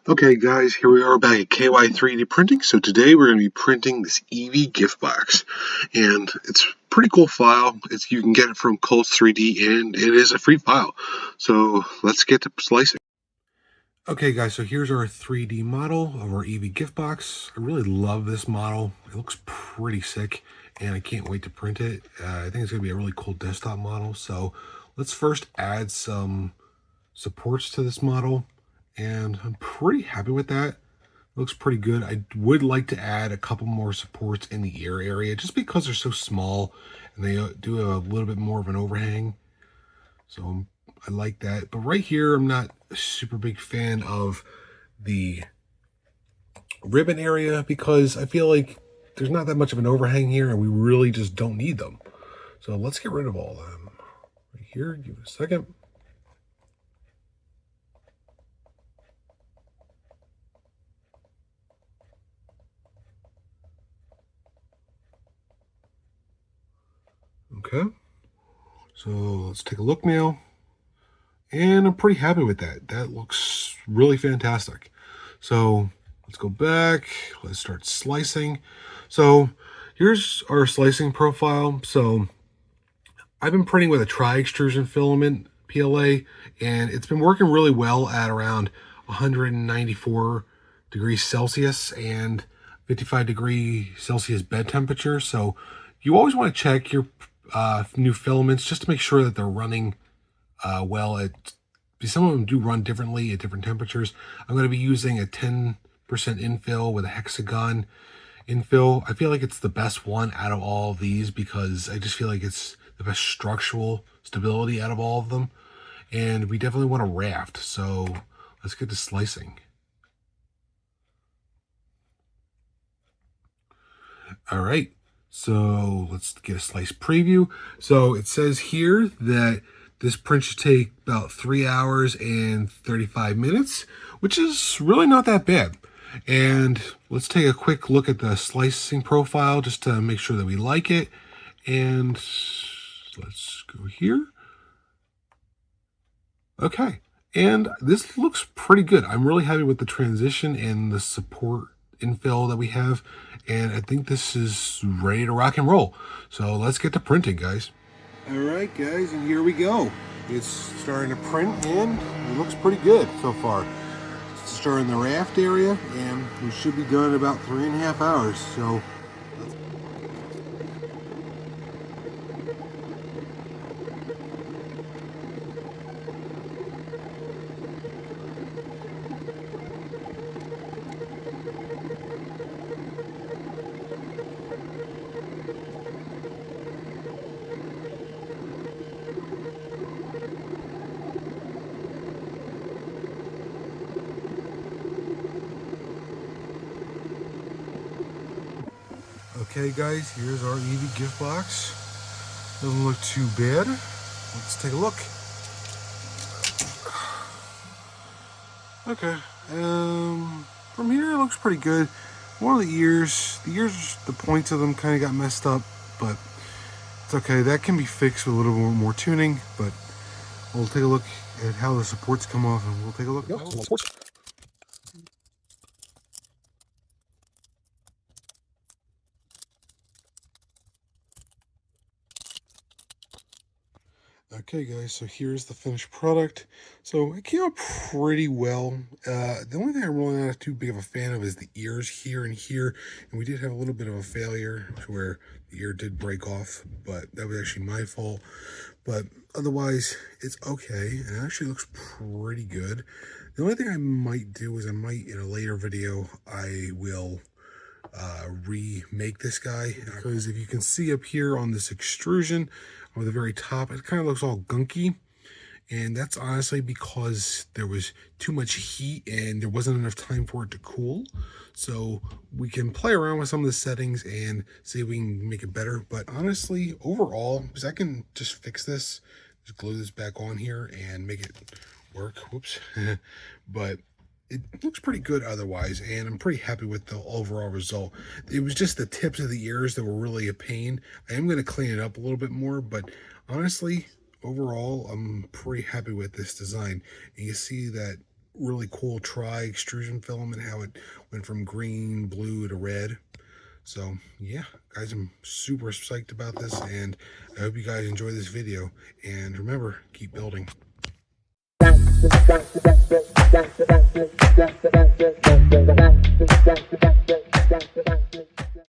Okay guys, here we are back at KY 3D printing. So today we're going to be printing this Eevee Gift Box. And it's a pretty cool file. You can get it from Coles 3D and it is a free file. So let's get to slicing. Okay guys, so here's our 3D model of our Eevee Gift Box. I really love this model. It looks pretty sick and I can't wait to print it. I think it's going to be a really cool desktop model. So let's first add some supports to this model. And I'm pretty happy with that. It looks pretty good. I would like to add a couple more supports in the ear area just because they're so small and they do have a little bit more of an overhang. So I like that. But right here, I'm not a super big fan of the ribbon area because I feel like there's not that much of an overhang here and we really just don't need them. So let's get rid of all of them. Right here, give it a second. Okay, so let's take a look now. And I'm pretty happy with that. That looks really fantastic. So let's go back. Let's start slicing. So here's our slicing profile. So I've been printing with a tri-extrusion filament PLA, and it's been working really well at around 194 degrees Celsius and 55-degree-Celsius bed temperature. So you always want to check your new filaments just to make sure that they're running some of them do run differently at different temperatures. I'm going to be using a 10% infill with a hexagon infill. I feel like it's the best one out of all of these because I just feel like it's the best structural stability out of all of them. And we definitely want a raft. So let's get to slicing. All right. So let's get a slice preview. So it says here that this print should take about 3 hours and 35 minutes, which is really not that bad. And let's take a quick look at the slicing profile just to make sure that we like it. And let's go here. Okay. And this looks pretty good. I'm really happy with the transition and the support infill that we have. And I think this is ready to rock and roll. So let's get to printing, guys. All right, guys, and here we go. It's starting to print and it looks pretty good so far. It's starting the raft area and we should be done in about 3.5 hours. So okay, guys, here's our Eevee gift box. Doesn't look too bad. Let's take a look. Okay, from here it looks pretty good. One of the ears, the points of them kind of got messed up, but it's okay. That can be fixed with a little more tuning, but we'll take a look at how the supports come off and we'll take a look. Okay, guys, so here's the finished product. So it came out pretty well. The only thing I'm really not too big of a fan of is the ears here and here. And we did have a little bit of a failure where the ear did break off, but that was actually my fault. But otherwise, it's okay. And it actually looks pretty good. The only thing I might do is in a later video, I will remake this guy, because if you can see up here on this extrusion on the very top, it kind of looks all gunky, and that's honestly because there was too much heat and there wasn't enough time for it to cool. So we can play around with some of the settings and see if we can make it better. But honestly, overall, because I can just fix this, just glue this back on here and make it work. Whoops. But it looks pretty good otherwise, and I'm pretty happy with the overall result. It was just the tips of the ears that were really a pain. I am going to clean it up a little bit more, but honestly, overall, I'm pretty happy with this design. And you see that really cool extrusion film and how it went from green, blue to red. So yeah, guys, I'm super psyched about this, and I hope you guys enjoy this video. And remember, keep building.